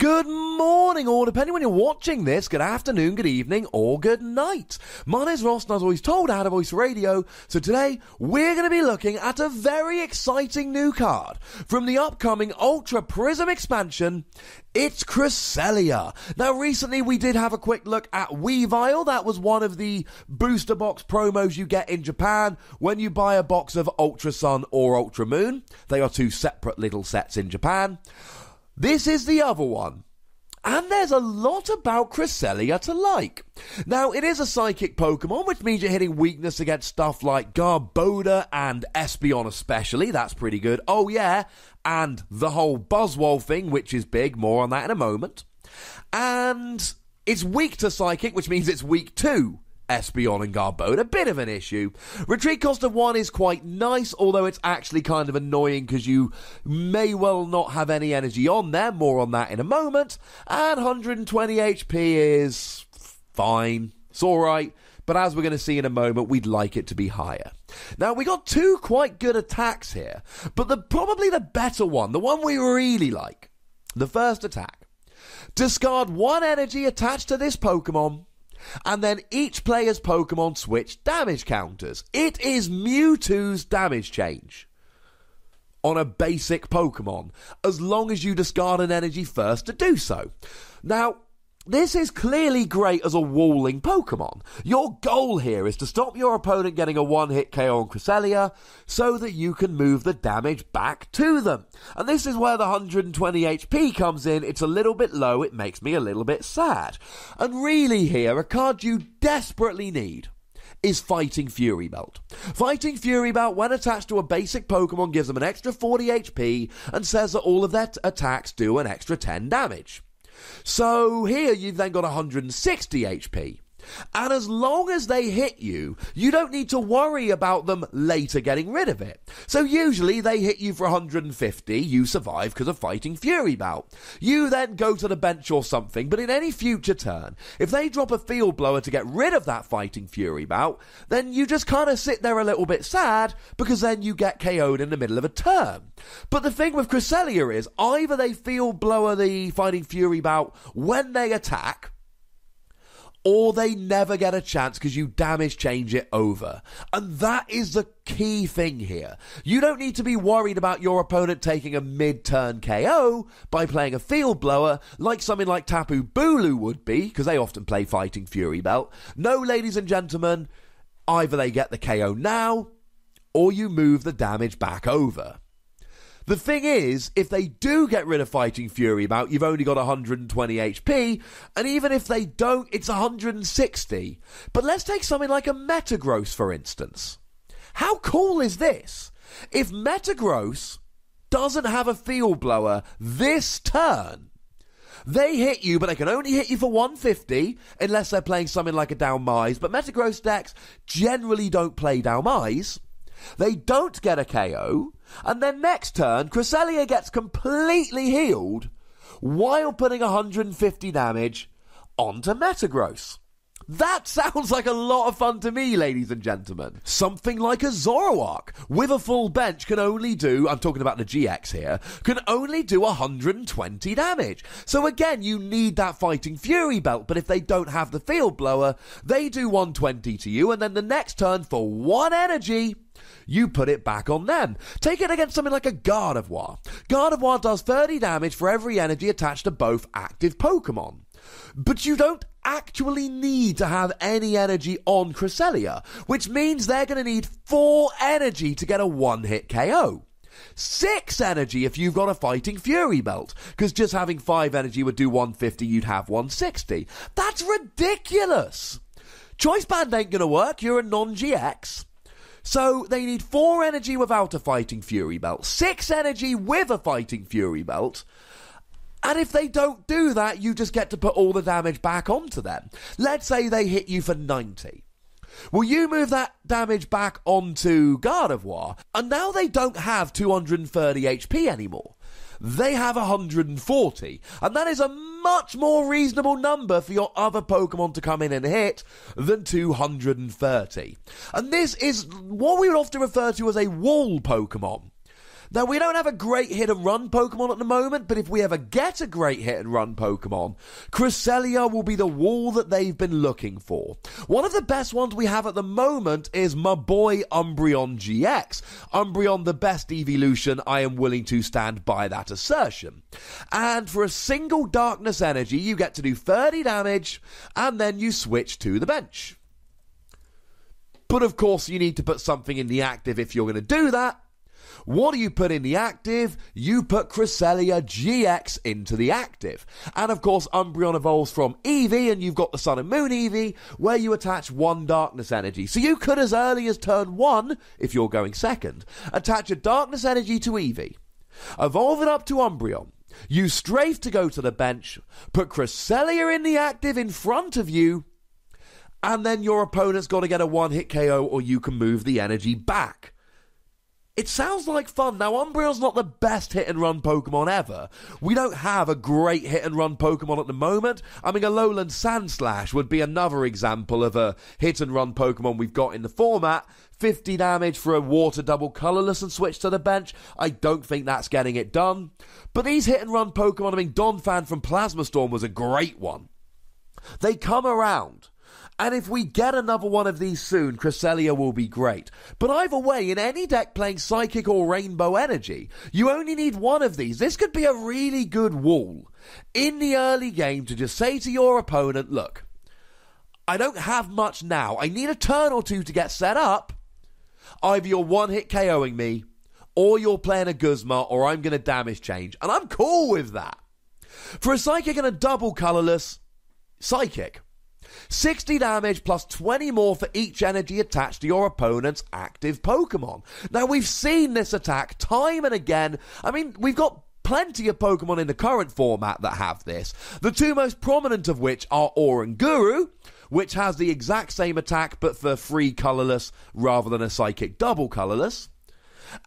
Good morning, or depending when you're watching this, good afternoon, good evening, or good night. My name's Ross, and as always told, Out of Voice Radio. So today, we're going to be looking at a very exciting new card from the upcoming Ultra Prism expansion. It's Cresselia. Now, recently we did have a quick look at Weavile. That was one of the booster box promos you get in Japan when you buy a box of Ultra Sun or Ultra Moon. They are two separate little sets in Japan. This is the other one. And there's a lot about Cresselia to like. Now, it is a psychic Pokemon, which means you're hitting weakness against stuff like Garbodor and Espeon especially. That's pretty good. Oh, yeah. And the whole Buzzwole thing, which is big. More on that in a moment. And it's weak to psychic, which means it's weak to Espeon and Garbodor, a bit of an issue. Retreat cost of 1 is quite nice, although it's actually kind of annoying because you may well not have any energy on there. More on that in a moment. And 120 HP is fine. It's alright. But as we're going to see in a moment, we'd like it to be higher. Now, we got two quite good attacks here, but probably the better one, the one we really like, the first attack. Discard 1 energy attached to this Pokemon, and then each player's Pokemon switch damage counters. It is Mewtwo's damage change on a basic Pokemon, as long as you discard an energy first to do so. Now, this is clearly great as a walling Pokemon. Your goal here is to stop your opponent getting a one-hit KO on Cresselia so that you can move the damage back to them. And this is where the 120 HP comes in. It's a little bit low. It makes me a little bit sad. And really here, a card you desperately need is Fighting Fury Belt. Fighting Fury Belt, when attached to a basic Pokemon, gives them an extra 40 HP and says that all of their attacks do an extra 10 damage. So here you've then got 160 HP. And as long as they hit you, you don't need to worry about them later getting rid of it. So usually they hit you for 150, you survive because of Fighting Fury Bout. You then go to the bench or something, but in any future turn, if they drop a Field Blower to get rid of that Fighting Fury Bout, then you just kind of sit there a little bit sad, because then you get KO'd in the middle of a turn. But the thing with Cresselia is, either they Field Blower the Fighting Fury Bout when they attack, or they never get a chance because you damage change it over. And that is the key thing here. You don't need to be worried about your opponent taking a mid-turn KO by playing a Field Blower like something like Tapu Bulu would be, because they often play Fighting Fury Belt. No, ladies and gentlemen, either they get the KO now, or you move the damage back over. The thing is, if they do get rid of Fighting Fury Bout, you've only got 120 HP, and even if they don't, it's 160. But let's take something like a Metagross, for instance. How cool is this? If Metagross doesn't have a Field Blower this turn, they hit you, but they can only hit you for 150, unless they're playing something like a Dalmise, but Metagross decks generally don't play Dalmise. They don't get a KO, and then next turn, Cresselia gets completely healed while putting 150 damage onto Metagross. That sounds like a lot of fun to me, ladies and gentlemen. Something like a Zoroark with a full bench can only do, I'm talking about the GX here, can only do 120 damage. So again, you need that Fighting Fury Belt, but if they don't have the Field Blower, they do 120 to you, and then the next turn for 1 energy, you put it back on them. Take it against something like a Gardevoir. Gardevoir does 30 damage for every energy attached to both active Pokemon. But you don't actually need to have any energy on Cresselia, which means they're going to need 4 energy to get a one-hit KO. 6 energy if you've got a Fighting Fury Belt, because just having 5 energy would do 150, you'd have 160. That's ridiculous! Choice Band ain't going to work, you're a non-GX. So they need 4 energy without a Fighting Fury Belt, 6 energy with a Fighting Fury Belt, and if they don't do that, you just get to put all the damage back onto them. Let's say they hit you for 90. Well, you move that damage back onto Gardevoir, and now they don't have 230 HP anymore. They have 140, and that is a much more reasonable number for your other Pokemon to come in and hit than 230. And this is what we would often refer to as a wall Pokemon. Now, we don't have a great hit-and-run Pokemon at the moment, but if we ever get a great hit-and-run Pokemon, Cresselia will be the wall that they've been looking for. One of the best ones we have at the moment is my boy Umbreon GX. Umbreon, the best evolution, I am willing to stand by that assertion. And for a single Darkness Energy, you get to do 30 damage, and then you switch to the bench. But of course, you need to put something in the active if you're going to do that. What do you put in the active? You put Cresselia GX into the active. And of course, Umbreon evolves from Eevee, and you've got the Sun and Moon Eevee, where you attach one Darkness Energy. So you could, as early as turn 1, if you're going second, attach a Darkness Energy to Eevee, evolve it up to Umbreon, use Strafe to go to the bench, put Cresselia in the active in front of you, and then your opponent's got to get a one-hit KO, or you can move the energy back. It sounds like fun. Now, Umbreon's not the best hit-and-run Pokemon ever. We don't have a great hit-and-run Pokemon at the moment. I mean, Alolan Sandslash would be another example of a hit-and-run Pokemon we've got in the format. 50 damage for a water double colourless and switch to the bench. I don't think that's getting it done. But these hit-and-run Pokemon, I mean, Donphan from Plasma Storm was a great one. They come around. And if we get another one of these soon, Cresselia will be great. But either way, in any deck playing Psychic or Rainbow Energy, you only need one of these. This could be a really good wall in the early game to just say to your opponent, look, I don't have much now. I need a turn or two to get set up. Either you're one-hit KOing me, or you're playing a Guzma, or I'm going to damage change. And I'm cool with that. For a Psychic and a double colourless, Psychic. 60 damage plus 20 more for each energy attached to your opponent's active Pokemon. Now, we've seen this attack time and again. I mean, we've got plenty of Pokemon in the current format that have this. The two most prominent of which are Oranguru, which has the exact same attack but for free colourless rather than a Psychic double colourless.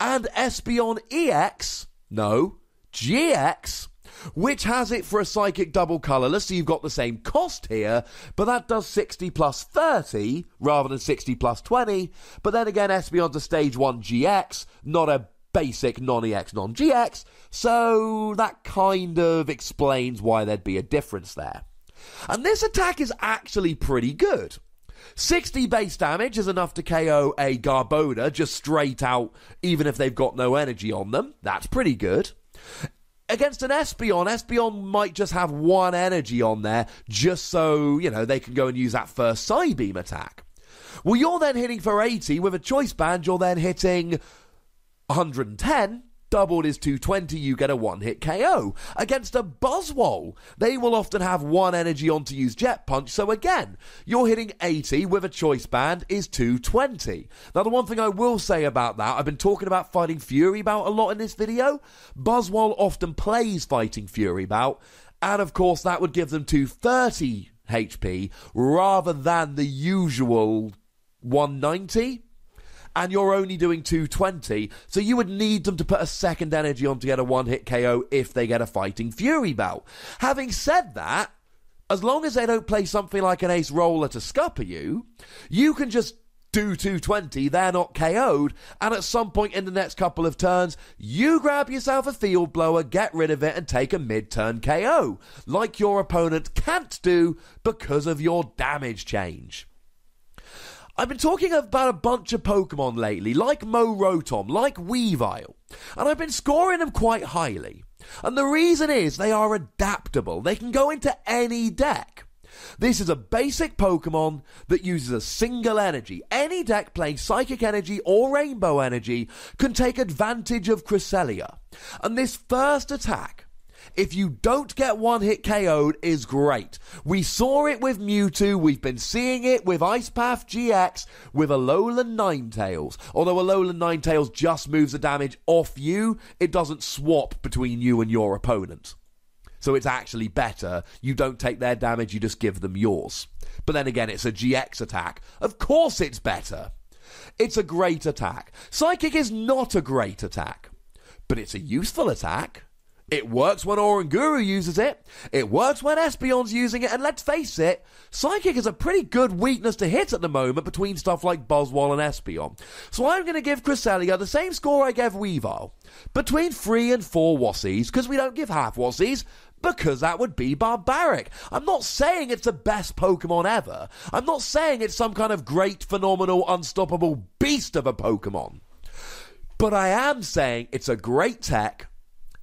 And Espeon EX, no, GX, which has it for a Psychic double colourless, so you've got the same cost here, but that does 60 plus 30 rather than 60 plus 20. But then again, Espeon's a stage 1 GX, not a basic non-EX, non-GX, so that kind of explains why there'd be a difference there. And this attack is actually pretty good. 60 base damage is enough to KO a Garbodor just straight out, even if they've got no energy on them. That's pretty good. Against an Espeon, Espeon might just have one energy on there, just so, you know, they can go and use that first Psybeam attack. Well, you're then hitting for 80. With a Choice Band, you're then hitting 110. Doubled is 220, you get a one-hit KO. Against a Buzzwole, they will often have one energy on to use Jet Punch, so again, you're hitting 80 with a Choice Band is 220. Now, the one thing I will say about that, I've been talking about Fighting Fury Bout a lot in this video. Buzzwole often plays Fighting Fury Bout, and of course that would give them 230 HP rather than the usual 190. And you're only doing 220, so you would need them to put a second energy on to get a one-hit KO if they get a Fighting Fury Bout. Having said that, as long as they don't play something like an Ace Roller to scupper you, you can just do 220, they're not KO'd, and at some point in the next couple of turns, you grab yourself a Field Blower, get rid of it, and take a mid-turn KO, like your opponent can't do because of your damage change. I've been talking about a bunch of Pokemon lately, like Rotom, like Weavile, and I've been scoring them quite highly. And the reason is they are adaptable. They can go into any deck. This is a basic Pokemon that uses a single energy. Any deck playing Psychic Energy or Rainbow Energy can take advantage of Cresselia. And this first attack, if you don't get one hit KO'd, is great. We saw it with Mewtwo, we've been seeing it with Ice Path GX, with Alolan Ninetales. Although Alolan Ninetales just moves the damage off you, it doesn't swap between you and your opponent. So it's actually better. You don't take their damage, you just give them yours. But then again, it's a GX attack. Of course it's better. It's a great attack. Psychic is not a great attack, but it's a useful attack. It works when Oranguru uses it. It works when Espeon's using it. And let's face it, Psychic is a pretty good weakness to hit at the moment between stuff like Buzzwole and Espeon. So I'm going to give Cresselia the same score I gave Weavile. Between 3 and 4 Wassies, because we don't give half Wassies, because that would be barbaric. I'm not saying it's the best Pokemon ever. I'm not saying it's some kind of great, phenomenal, unstoppable beast of a Pokemon. But I am saying it's a great tech.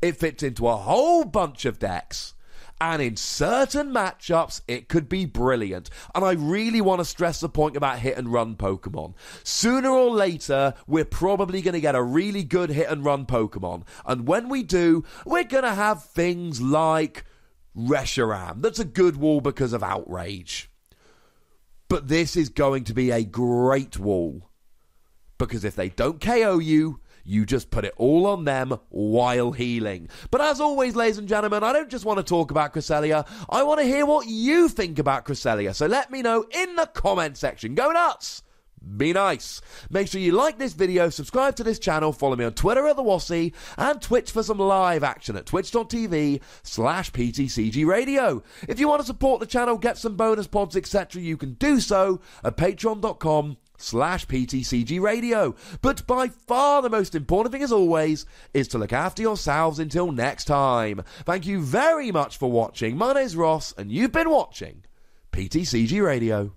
It fits into a whole bunch of decks, and in certain matchups, it could be brilliant. And I really want to stress the point about hit and run Pokemon. Sooner or later, we're probably going to get a really good hit and run Pokemon. And when we do, we're going to have things like Reshiram. That's a good wall because of Outrage. But this is going to be a great wall. Because if they don't KO you, you just put it all on them while healing. But as always, ladies and gentlemen, I don't just want to talk about Cresselia. I want to hear what you think about Cresselia. So let me know in the comment section. Go nuts! Be nice. Make sure you like this video, subscribe to this channel, follow me on Twitter at TheWassie, and Twitch for some live action at twitch.tv/PTCGRadio. If you want to support the channel, get some bonus pods, etc., you can do so at patreon.com/PTCGRadio. But by far the most important thing, as always, is to look after yourselves until next time. Thank you very much for watching. My name's Ross, and you've been watching PTCG Radio.